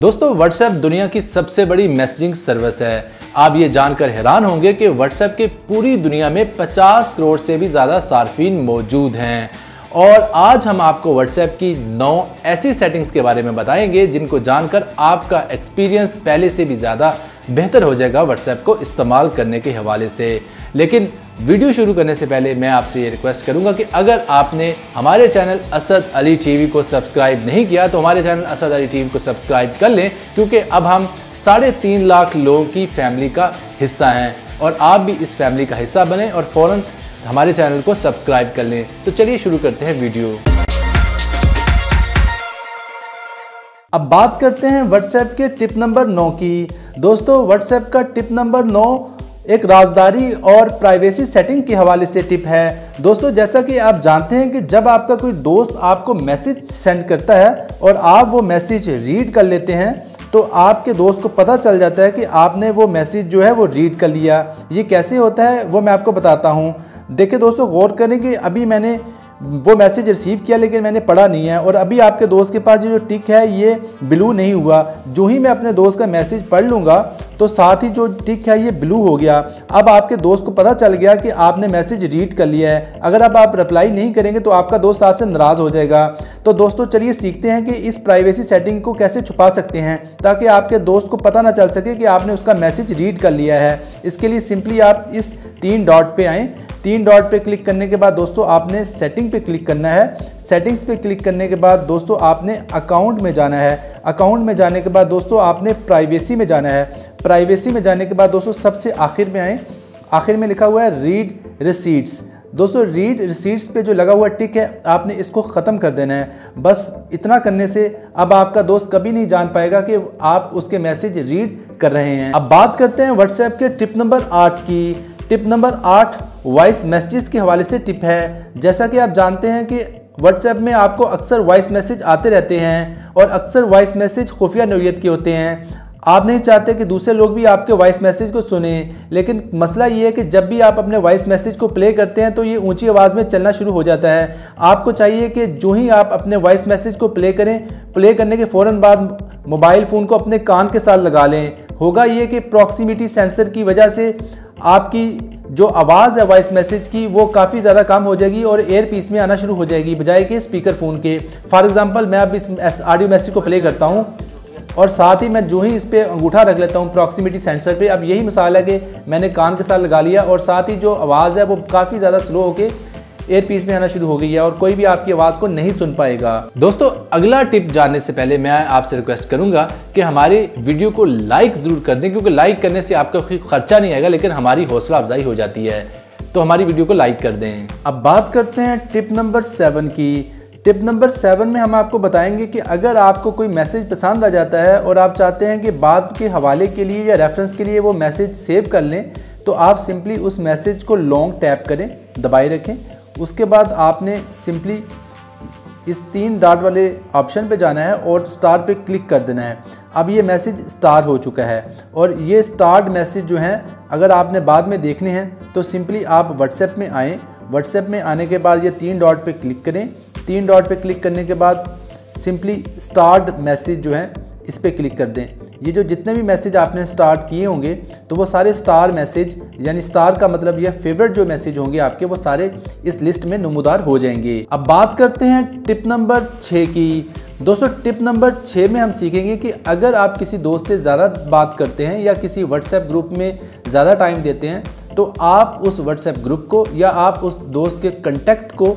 दोस्तों व्हाट्सएप दुनिया की सबसे बड़ी मैसेजिंग सर्विस है। आप ये जानकर हैरान होंगे कि व्हाट्सएप के पूरी दुनिया में 50 करोड़ से भी ज़्यादा सार्फिन मौजूद हैं। और आज हम आपको व्हाट्सएप की 9 ऐसी सेटिंग्स के बारे में बताएंगे जिनको जानकर आपका एक्सपीरियंस पहले से भी ज़्यादा बेहतर हो जाएगा व्हाट्सएप को इस्तेमाल करने के हवाले से। लेकिन वीडियो शुरू करने से पहले मैं आपसे ये रिक्वेस्ट करूंगा कि अगर आपने हमारे चैनल असद अली टीवी को सब्सक्राइब नहीं किया तो हमारे चैनल असद अली टीवी को सब्सक्राइब कर लें, क्योंकि अब हम 3.5 लाख लोगों की फैमिली का हिस्सा हैं और आप भी इस फैमिली का हिस्सा बने और फ़ौरन हमारे चैनल को सब्सक्राइब कर लें। तो चलिए शुरू करते हैं वीडियो। अब बात करते हैं व्हाट्सएप के टिप नंबर 9 की। दोस्तों व्हाट्सएप का टिप नंबर 9 एक राजदारी और प्राइवेसी सेटिंग के हवाले से टिप है। दोस्तों जैसा कि आप जानते हैं कि जब आपका कोई दोस्त आपको मैसेज सेंड करता है और आप वो मैसेज रीड कर लेते हैं तो आपके दोस्त को पता चल जाता है कि आपने वो मैसेज जो है वो रीड कर लिया। ये कैसे होता है वो मैं आपको बताता हूँ। देखिए दोस्तों, गौर करें कि अभी मैंने वो मैसेज रिसीव किया लेकिन मैंने पढ़ा नहीं है और अभी आपके दोस्त के पास जो टिक है ये ब्लू नहीं हुआ। जो ही मैं अपने दोस्त का मैसेज पढ़ लूँगा तो साथ ही जो टिक है ये ब्लू हो गया। अब आपके दोस्त को पता चल गया कि आपने मैसेज रीड कर लिया है। अगर अब आप रिप्लाई नहीं करेंगे तो आपका दोस्त आपसे नाराज़ हो जाएगा। तो दोस्तों चलिए सीखते हैं कि इस प्राइवेसी सेटिंग को कैसे छुपा सकते हैं ताकि आपके दोस्त को पता ना चल सके कि आपने उसका मैसेज रीड कर लिया है। इसके लिए सिंपली आप इस 3 डॉट पे आएँ। 3 डॉट पे क्लिक करने के बाद दोस्तों आपने सेटिंग पे क्लिक करना है। सेटिंग्स पे क्लिक करने के बाद दोस्तों आपने अकाउंट में जाना है। अकाउंट में जाने के बाद दोस्तों आपने प्राइवेसी में जाना है। प्राइवेसी में जाने के बाद दोस्तों सबसे आखिर में आए। आखिर में लिखा हुआ है रीड रिसीट्स। दोस्तों रीड रिसीट्स पे जो लगा हुआ टिक है आपने इसको ख़त्म कर देना है। बस इतना करने से अब आपका दोस्त कभी नहीं जान पाएगा कि आप उसके मैसेज रीड कर रहे हैं। अब बात करते हैं व्हाट्सएप के टिप नंबर 8 की। टिप नंबर 8 वॉइस मैसेजेस के हवाले से टिप है। जैसा कि आप जानते हैं कि व्हाट्सएप में आपको अक्सर वॉइस मैसेज आते रहते हैं और अक्सर वॉइस मैसेज खुफिया नौइयत के होते हैं। आप नहीं चाहते कि दूसरे लोग भी आपके वॉइस मैसेज को सुने, लेकिन मसला ये है कि जब भी आप अपने वॉइस मैसेज को प्ले करते हैं तो ये ऊंची आवाज़ में चलना शुरू हो जाता है। आपको चाहिए कि जो ही आप अपने वॉइस मैसेज को प्ले करें, प्ले करने के फ़ौरन बाद मोबाइल फ़ोन को अपने कान के साथ लगा लें। होगा ये कि प्रॉक्सिमिटी सेंसर की वजह से आपकी जो आवाज़ है वॉइस मैसेज की वो काफ़ी ज़्यादा कम हो जाएगी और एयर पीस में आना शुरू हो जाएगी बजाय कि स्पीकर फ़ोन के। फॉर एग्जांपल मैं अब इस ऑडियो मैसेज को प्ले करता हूँ और साथ ही मैं जो ही इस पर अंगूठा रख लेता हूँ प्रॉक्सिमिटी सेंसर पे। अब यही मिसाल है कि मैंने कान के साथ लगा लिया और साथ ही जो आवाज़ है वो काफ़ी ज़्यादा स्लो होकर एयर पीस में आना शुरू हो गई है और कोई भी आपकी आवाज़ को नहीं सुन पाएगा। दोस्तों अगला टिप जानने से पहले मैं आपसे रिक्वेस्ट करूंगा कि हमारी वीडियो को लाइक ज़रूर कर दें, क्योंकि लाइक करने से आपका कोई खर्चा नहीं आएगा लेकिन हमारी हौसला अफजाई हो जाती है। तो हमारी वीडियो को लाइक कर दें। अब बात करते हैं टिप नंबर 7 की। टिप नंबर 7 में हम आपको बताएंगे कि अगर आपको कोई मैसेज पसंद आ जाता है और आप चाहते हैं कि बाद के हवाले के लिए या रेफरेंस के लिए वो मैसेज सेव कर लें तो आप सिंपली उस मैसेज को लॉन्ग टैप करें, दबाए रखें। उसके बाद आपने सिंपली इस 3 डॉट वाले ऑप्शन पे जाना है और स्टार पे क्लिक कर देना है। अब ये मैसेज स्टार हो चुका है और ये स्टार्ड मैसेज जो हैं अगर आपने बाद में देखने हैं तो सिंपली आप व्हाट्सएप में आएँ। व्हाट्सएप में आने के बाद ये 3 डॉट पे क्लिक करें। 3 डॉट पे क्लिक करने के बाद सिंपली स्टार्ड मैसेज जो है इस पर क्लिक कर दें। ये जो जितने भी मैसेज आपने स्टार्ट किए होंगे तो वो सारे स्टार मैसेज, यानी स्टार का मतलब ये फेवरेट जो मैसेज होंगे आपके, वो सारे इस लिस्ट में नमूदार हो जाएंगे। अब बात करते हैं टिप नंबर 6 की। दोस्तों टिप नंबर 6 में हम सीखेंगे कि अगर आप किसी दोस्त से ज़्यादा बात करते हैं या किसी व्हाट्सएप ग्रुप में ज़्यादा टाइम देते हैं तो आप उस व्हाट्सएप ग्रुप को या आप उस दोस्त के कंटेक्ट को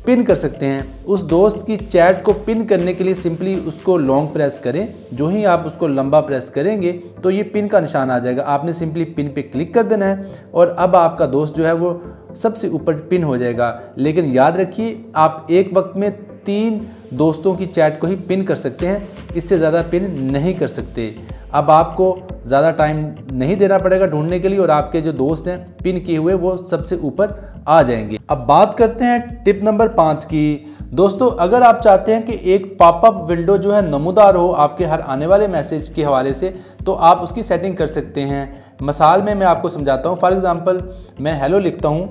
पिन कर सकते हैं। उस दोस्त की चैट को पिन करने के लिए सिंपली उसको लॉन्ग प्रेस करें। जो ही आप उसको लंबा प्रेस करेंगे तो ये पिन का निशान आ जाएगा। आपने सिंपली पिन पे क्लिक कर देना है और अब आपका दोस्त जो है वो सबसे ऊपर पिन हो जाएगा। लेकिन याद रखिए आप एक वक्त में 3 दोस्तों की चैट को ही पिन कर सकते हैं, इससे ज़्यादा पिन नहीं कर सकते। अब आपको ज़्यादा टाइम नहीं देना पड़ेगा ढूंढने के लिए और आपके जो दोस्त हैं पिन किए हुए वो सबसे ऊपर आ जाएंगे। अब बात करते हैं टिप नंबर 5 की। दोस्तों अगर आप चाहते हैं कि एक पॉपअप विंडो जो है नमूदार हो आपके हर आने वाले मैसेज के हवाले से तो आप उसकी सेटिंग कर सकते हैं। मिसाल में मैं आपको समझाता हूँ। फॉर एग्ज़ाम्पल मैं हेलो लिखता हूँ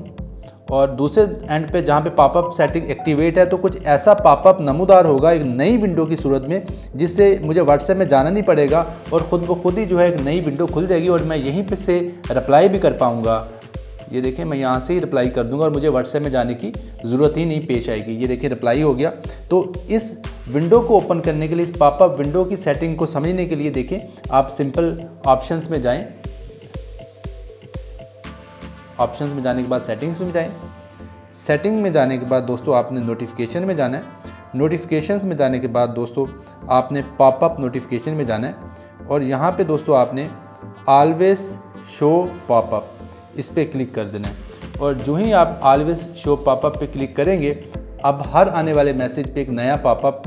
और दूसरे एंड पे जहाँ पे पॉपअप सेटिंग एक्टिवेट है तो कुछ ऐसा पॉपअप नमूदार होगा एक नई विंडो की सूरत में, जिससे मुझे व्हाट्सएप में जाना नहीं पड़ेगा और ख़ुद ब खुद ही जो है एक नई विंडो खुल जाएगी और मैं यहीं पे से रिप्लाई भी कर पाऊँगा। ये देखें, मैं यहाँ से ही रिप्लाई कर दूंगा और मुझे व्हाट्सएप में जाने की ज़रूरत ही नहीं पेश आएगी। ये देखिए रिप्लाई हो गया। तो इस विंडो को ओपन करने के लिए, इस पॉपअप विंडो की सेटिंग को समझने के लिए देखें, आप सिंपल ऑप्शंस में जाएं। ऑप्शंस में जाने के बाद सेटिंग्स में जाएं। सेटिंग में जाने के बाद दोस्तों आपने नोटिफिकेशन में जाना है। नोटिफिकेशंस में जाने के बाद दोस्तों आपने पॉपअप नोटिफिकेशन में जाना है और यहाँ पे दोस्तों आपने ऑलवेज शो पॉपअप इस पर क्लिक कर देना है। और जो ही आप ऑलवेज शो पॉपअप पे क्लिक करेंगे, अब हर आने वाले मैसेज पे एक नया पॉपअप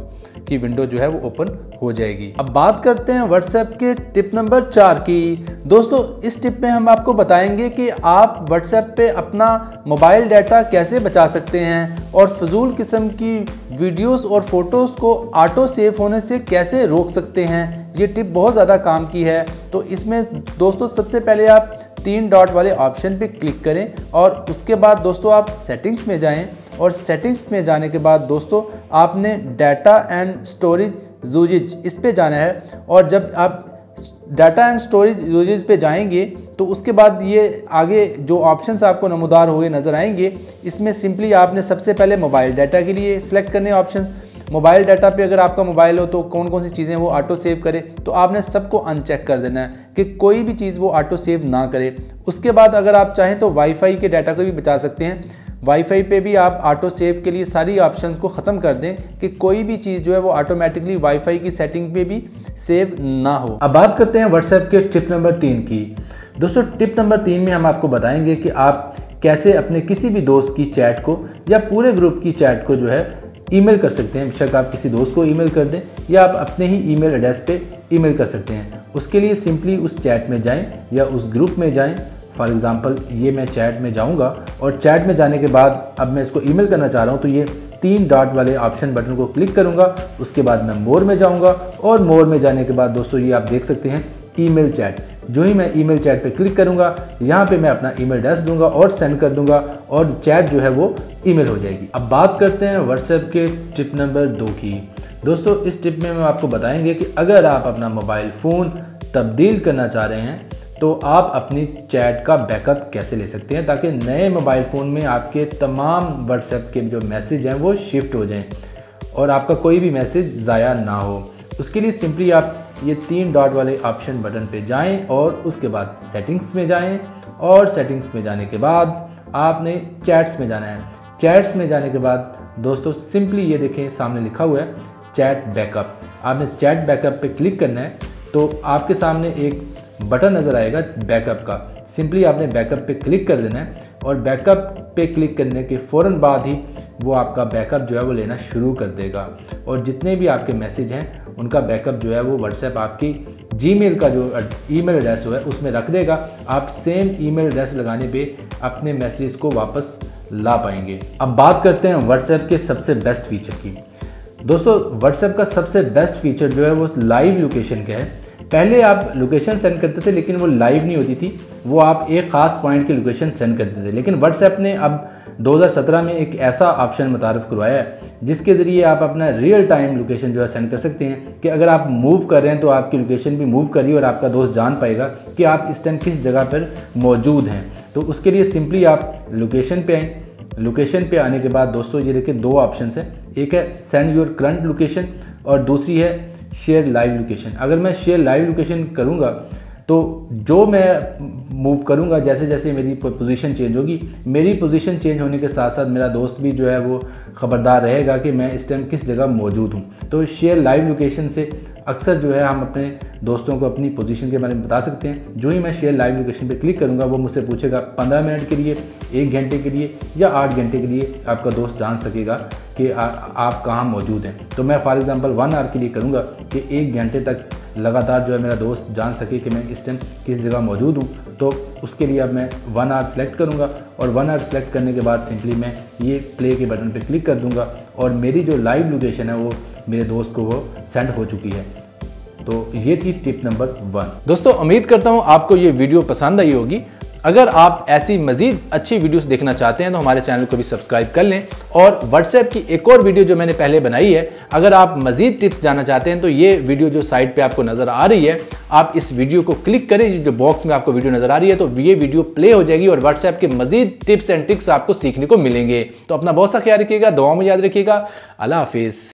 की विंडो जो है वो ओपन हो जाएगी। अब बात करते हैं व्हाट्सएप के टिप नंबर 4 की। दोस्तों इस टिप में हम आपको बताएंगे कि आप व्हाट्सएप पे अपना मोबाइल डाटा कैसे बचा सकते हैं और फजूल किस्म की वीडियोस और फोटोज़ को ऑटो सेव होने से कैसे रोक सकते हैं। ये टिप बहुत ज़्यादा काम की है। तो इसमें दोस्तों सबसे पहले आप 3 डॉट वाले ऑप्शन पे क्लिक करें और उसके बाद दोस्तों आप सेटिंग्स में जाएं और सेटिंग्स में जाने के बाद दोस्तों आपने डाटा एंड स्टोरेज यूजेज इस पे जाना है। और जब आप डाटा एंड स्टोरेज यूजेज पे जाएंगे तो उसके बाद ये आगे जो ऑप्शंस आपको नमूदार हुए नज़र आएंगे, इसमें सिंपली आपने सबसे पहले मोबाइल डाटा के लिए सिलेक्ट करने ऑप्शन। मोबाइल डाटा पे अगर आपका मोबाइल हो तो कौन कौन सी चीज़ें वो ऑटो सेव करे, तो आपने सबको अनचेक कर देना है कि कोई भी चीज़ वो ऑटो सेव ना करे। उसके बाद अगर आप चाहें तो वाईफाई के डाटा को भी बचा सकते हैं। वाईफाई पे भी आप ऑटो सेव के लिए सारी ऑप्शंस को ख़त्म कर दें कि कोई भी चीज़ जो है वो ऑटोमेटिकली वाईफाई की सेटिंग पे भी सेव ना हो। अब बात करते हैं व्हाट्सएप के टिप नंबर 3 की। दोस्तों टिप नंबर 3 में हम आपको बताएंगे कि आप कैसे अपने किसी भी दोस्त की चैट को या पूरे ग्रुप की चैट को जो है ईमेल कर सकते हैं। बेशक आप किसी दोस्त को ईमेल कर दें या आप अपने ही ईमेल एड्रेस पे ईमेल कर सकते हैं। उसके लिए सिंपली उस चैट में जाएं या उस ग्रुप में जाएं। फॉर एग्ज़ाम्पल ये मैं चैट में जाऊंगा और चैट में जाने के बाद अब मैं इसको ईमेल करना चाह रहा हूं तो ये 3 डॉट वाले ऑप्शन बटन को क्लिक करूंगा। उसके बाद मैं मोर में जाऊंगा और मोर में जाने के बाद दोस्तों ये आप देख सकते हैं ईमेल चैट। जो ही मैं ईमेल चैट पे क्लिक करूंगा, यहाँ पे मैं अपना ईमेल एड्रेस दूंगा और सेंड कर दूंगा और चैट जो है वो ईमेल हो जाएगी। अब बात करते हैं व्हाट्सएप के टिप नंबर 2 की। दोस्तों इस टिप में हम आपको बताएंगे कि अगर आप अपना मोबाइल फ़ोन तब्दील करना चाह रहे हैं तो आप अपनी चैट का बैकअप कैसे ले सकते हैं ताकि नए मोबाइल फ़ोन में आपके तमाम व्हाट्सएप के जो मैसेज हैं वो शिफ्ट हो जाएं और आपका कोई भी मैसेज ज़ाया ना हो। उसके लिए सिंपली आप ये 3 डॉट वाले ऑप्शन बटन पे जाएं और उसके बाद सेटिंग्स में जाएं और सेटिंग्स में जाने के बाद आपने चैट्स में जाना है। चैट्स में जाने के बाद दोस्तों सिंपली ये देखें सामने लिखा हुआ है चैट बैकअप। आपने चैट बैकअप पे क्लिक करना है तो आपके सामने एक बटन नज़र आएगा बैकअप का। सिंपली आपने बैकअप पे क्लिक कर देना है और बैकअप पे क्लिक करने के फ़ौरन बाद ही वो आपका बैकअप जो है वो लेना शुरू कर देगा और जितने भी आपके मैसेज हैं उनका बैकअप जो है वो व्हाट्सएप आपकी जीमेल का जो ईमेल एड्रेस है उसमें रख देगा। आप सेम ईमेल एड्रेस लगाने पे अपने मैसेज को वापस ला पाएंगे। अब बात करते हैं व्हाट्सएप के सबसे बेस्ट फीचर की। दोस्तों व्हाट्सएप का सबसे बेस्ट फीचर जो है वो लाइव लोकेशन का है। पहले आप लोकेशन सेंड करते थे लेकिन वो लाइव नहीं होती थी, वो आप एक ख़ास पॉइंट की लोकेशन सेंड करते थे। लेकिन व्हाट्सएप ने अब 2017 में एक ऐसा ऑप्शन मुतारफ़ करवाया है जिसके ज़रिए आप अपना रियल टाइम लोकेशन जो है सेंड कर सकते हैं कि अगर आप मूव कर रहे हैं तो आपकी लोकेशन भी मूव कर रही है और आपका दोस्त जान पाएगा कि आप इस टाइम किस जगह पर मौजूद हैं। तो उसके लिए सिंपली आप लोकेशन पे आएँ। लोकेशन पे आने के बाद दोस्तों ये देखिए 2 ऑप्शन है, एक है सेंड योर करंट लोकेशन और दूसरी है शेयर लाइव लोकेशन। अगर मैं शेयर लाइव लोकेशन करूँगा तो जो मैं मूव करूँगा जैसे जैसे मेरी पोजीशन चेंज होगी, मेरी पोजीशन चेंज होने के साथ साथ मेरा दोस्त भी जो है वो ख़बरदार रहेगा कि मैं इस टाइम किस जगह मौजूद हूँ। तो शेयर लाइव लोकेशन से अक्सर जो है हम अपने दोस्तों को अपनी पोजीशन के बारे में बता सकते हैं। जो ही मैं शेयर लाइव लोकेशन पे क्लिक करूँगा वो मुझसे पूछेगा 15 मिनट के लिए, 1 घंटे के लिए या 8 घंटे के लिए आपका दोस्त जान सकेगा कि आप कहाँ मौजूद हैं। तो मैं फॉर एग्ज़ाम्पल 1 आवर के लिए करूँगा कि 1 घंटे तक लगातार जो है मेरा दोस्त जान सके कि मैं इस टाइम किस जगह मौजूद हूँ। तो उसके लिए अब मैं 1 आवर सेलेक्ट करूँगा और 1 आवर सेलेक्ट करने के बाद सिंपली मैं ये प्ले के बटन पे क्लिक कर दूँगा और मेरी जो लाइव लोकेशन है वो मेरे दोस्त को वो सेंड हो चुकी है। तो ये थी टिप नंबर 1। दोस्तों उम्मीद करता हूँ आपको ये वीडियो पसंद आई होगी। अगर आप ऐसी मजीद अच्छी वीडियोस देखना चाहते हैं तो हमारे चैनल को भी सब्सक्राइब कर लें। और व्हाट्सएप की एक और वीडियो जो मैंने पहले बनाई है, अगर आप मजीद टिप्स जानना चाहते हैं तो ये वीडियो जो साइड पे आपको नजर आ रही है, आप इस वीडियो को क्लिक करें, जो बॉक्स में आपको वीडियो नजर आ रही है, तो ये वीडियो प्ले हो जाएगी और व्हाट्सएप के मजीद टिप्स एंड ट्रिक्स आपको सीखने को मिलेंगे। तो अपना बहुत सा ख्याल रखिएगा, दुआओं में याद रखिएगा। अल्लाह हाफिज।